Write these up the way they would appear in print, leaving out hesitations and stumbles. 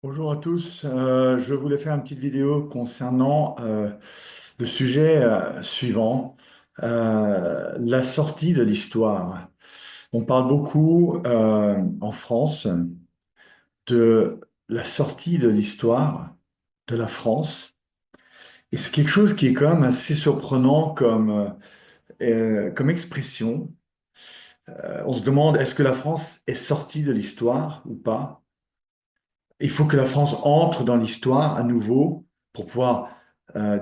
Bonjour à tous. Je voulais faire une petite vidéo concernant le sujet suivant, la sortie de l'histoire. On parle beaucoup en France de la sortie de l'histoire de la France, et c'est quelque chose qui est quand même assez surprenant comme expression. On se demande, est-ce que la France est sortie de l'histoire ou pas? Il faut que la France entre dans l'histoire à nouveau pour pouvoir,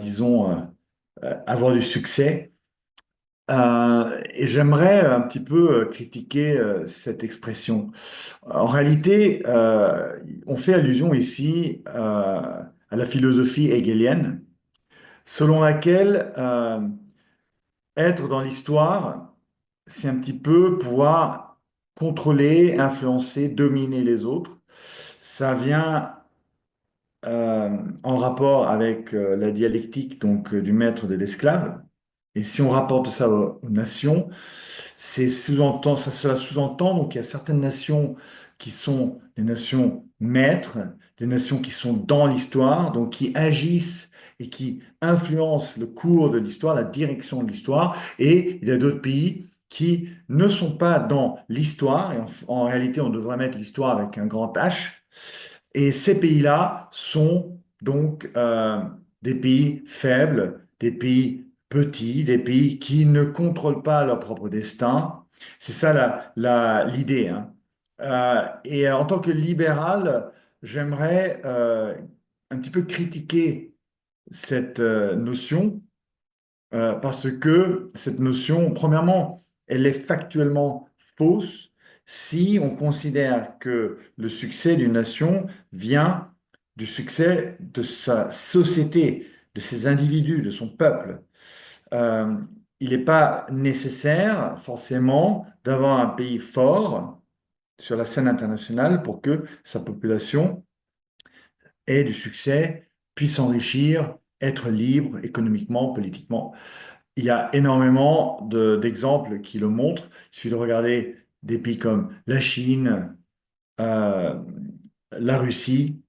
disons, avoir du succès. Et j'aimerais un petit peu critiquer cette expression. En réalité, on fait allusion ici à la philosophie hegelienne, selon laquelle être dans l'histoire, c'est un petit peu pouvoir contrôler, influencer, dominer les autres. Ça vient en rapport avec la dialectique du maître de l'esclave. Et si on rapporte ça aux nations, cela sous-entend donc il y a certaines nations qui sont des nations maîtres, des nations qui sont dans l'histoire, donc qui agissent et qui influencent le cours de l'histoire, la direction de l'histoire, et il y a d'autres pays qui ne sont pas dans l'histoire, et en réalité on devrait mettre l'histoire avec un grand H, et ces pays-là sont donc des pays faibles, des pays petits, des pays qui ne contrôlent pas leur propre destin. C'est ça l'idée, hein. Et en tant que libéral, j'aimerais un petit peu critiquer cette notion parce que cette notion, premièrement, elle est factuellement fausse si on considère que le succès d'une nation vient du succès de sa société, de ses individus, de son peuple. Euh, il n'est pas nécessaire forcément d'avoir un pays fort sur la scène internationale pour que sa population ait du succès, puisse s'enrichir, être libre économiquement, politiquement. Il y a énormément d'exemples qui le montrent. Il suffit de regarder des pays comme la Chine, euh, la Russie,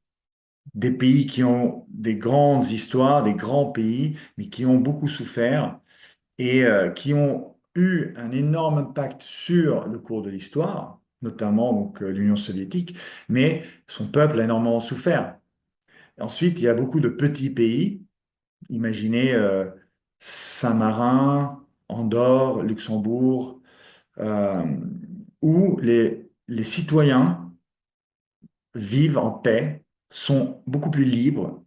des pays qui ont des grandes histoires, des grands pays, mais qui ont beaucoup souffert et qui ont eu un énorme impact sur le cours de l'histoire, notamment l'Union soviétique, mais son peuple a énormément souffert. Ensuite, il y a beaucoup de petits pays. Imaginez Saint-Marin, Andorre, Luxembourg, euh, où les citoyens vivent en paix, sont beaucoup plus libres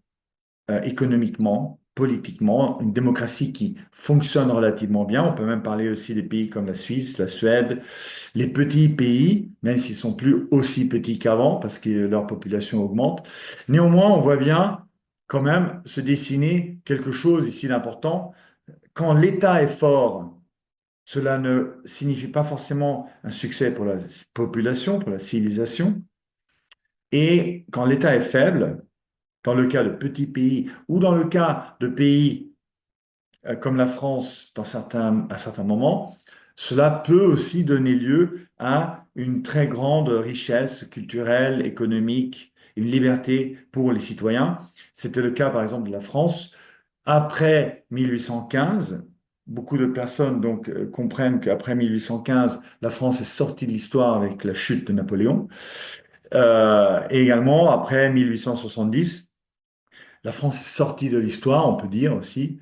économiquement, politiquement, une démocratie qui fonctionne relativement bien. On peut même parler aussi des pays comme la Suisse, la Suède, les petits pays, même s'ils sont plus aussi petits qu'avant parce que leur population augmente. Néanmoins, on voit bien quand même se dessiner quelque chose ici d'important. Quand l'État est fort, cela ne signifie pas forcément un succès pour la population, pour la civilisation. Et quand l'État est faible, dans le cas de petits pays ou dans le cas de pays comme la France à certains moments, cela peut aussi donner lieu à une très grande richesse culturelle, économique, une liberté pour les citoyens. C'était le cas par exemple de la France après 1815. Beaucoup de personnes comprennent qu'après 1815, la France est sortie de l'histoire avec la chute de Napoléon. Et également, après 1870, la France est sortie de l'histoire, on peut dire aussi,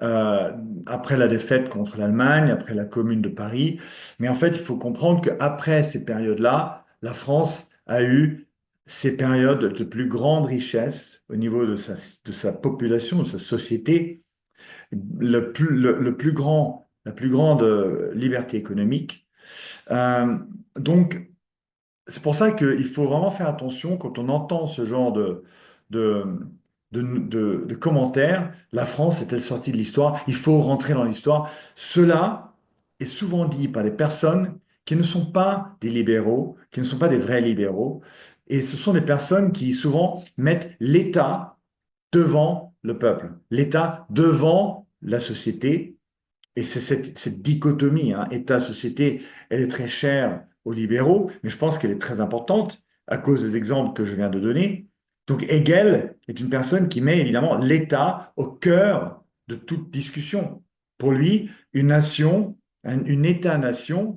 euh, après la défaite contre l'Allemagne, après la Commune de Paris. Mais en fait, il faut comprendre qu'après ces périodes-là, la France a eu ces périodes de plus grande richesse au niveau de sa population, de sa société, le plus grand, la plus grande liberté économique. Euh, donc, c'est pour ça qu'il faut vraiment faire attention quand on entend ce genre de, de commentaires. La France est-elle sortie de l'histoire? Il faut rentrer dans l'histoire. Cela est souvent dit par des personnes qui ne sont pas des libéraux, qui ne sont pas des vrais libéraux. Et ce sont des personnes qui souvent mettent l'État devant le peuple, l'État devant la société. Et c'est cette dichotomie, hein, État-société, elle est très chère aux libéraux, mais je pense qu'elle est très importante à cause des exemples que je viens de donner. Donc Hegel est une personne qui met évidemment l'État au cœur de toute discussion. Pour lui, une nation, une État-nation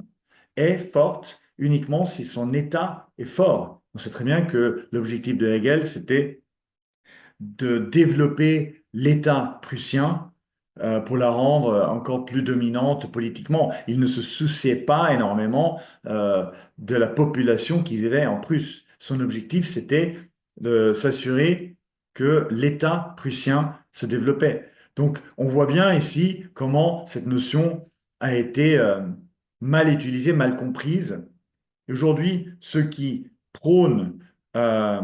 est forte uniquement si son État est fort. On sait très bien que l'objectif de Hegel, c'était de développer l'État prussien pour la rendre encore plus dominante politiquement. Il ne se souciait pas énormément de la population qui vivait en Prusse. Son objectif, c'était de s'assurer que l'État prussien se développait. Donc, on voit bien ici comment cette notion a été mal utilisée, mal comprise. Aujourd'hui, ceux qui prônent euh,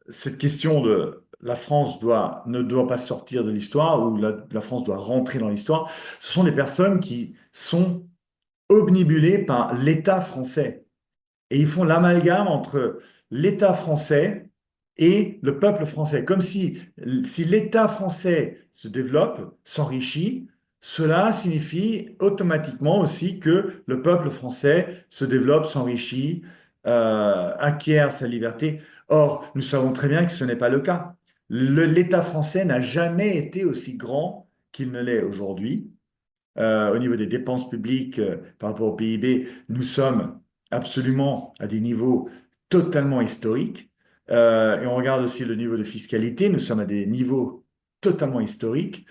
cette question de la France ne doit pas sortir de l'histoire ou la France doit rentrer dans l'histoire, ce sont des personnes qui sont obnubilées par l'État français. Et ils font l'amalgame entre l'État français et le peuple français. Comme si l'État français se développe, s'enrichit, cela signifie automatiquement aussi que le peuple français se développe, s'enrichit, acquiert sa liberté. Or, nous savons très bien que ce n'est pas le cas. L'État français n'a jamais été aussi grand qu'il ne l'est aujourd'hui. Au niveau des dépenses publiques par rapport au PIB, nous sommes absolument à des niveaux totalement historiques. Et on regarde aussi le niveau de fiscalité, nous sommes à des niveaux totalement historiques.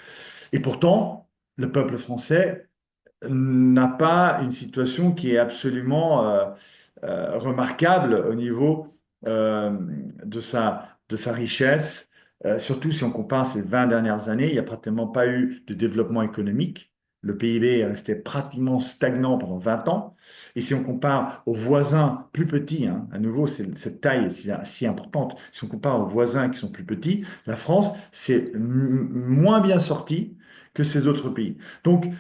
Et pourtant, le peuple français n'a pas une situation qui est absolument remarquable au niveau de sa richesse. Surtout si on compare ces 20 dernières années, il n'y a pratiquement pas eu de développement économique. Le PIB est resté pratiquement stagnant pendant 20 ans. Et si on compare aux voisins plus petits, hein, à nouveau, cette taille est si importante, si on compare aux voisins qui sont plus petits, la France, c'est moins bien sorti que ces autres pays. Donc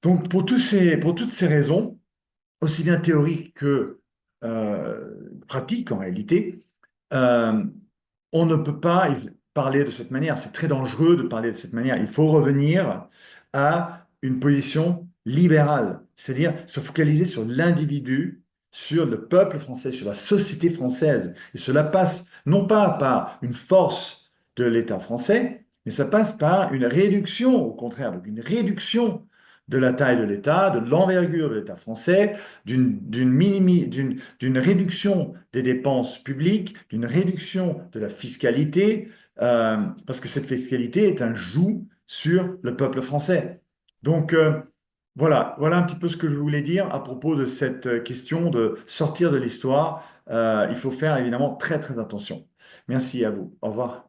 pour toutes ces raisons, aussi bien théoriques que pratiques en réalité, euh, on ne peut pas parler de cette manière. C'est très dangereux de parler de cette manière. Il faut revenir à une position libérale, c'est-à-dire se focaliser sur l'individu, sur le peuple français, sur la société française. Et cela passe non pas par une force de l'État français, mais ça passe par une réduction, au contraire, donc une réduction de la taille de l'État, de l'envergure de l'État français, d'une réduction des dépenses publiques, d'une réduction de la fiscalité, parce que cette fiscalité est un joug sur le peuple français. Donc voilà un petit peu ce que je voulais dire à propos de cette question de sortir de l'histoire. Il faut faire évidemment très très attention. Merci à vous. Au revoir.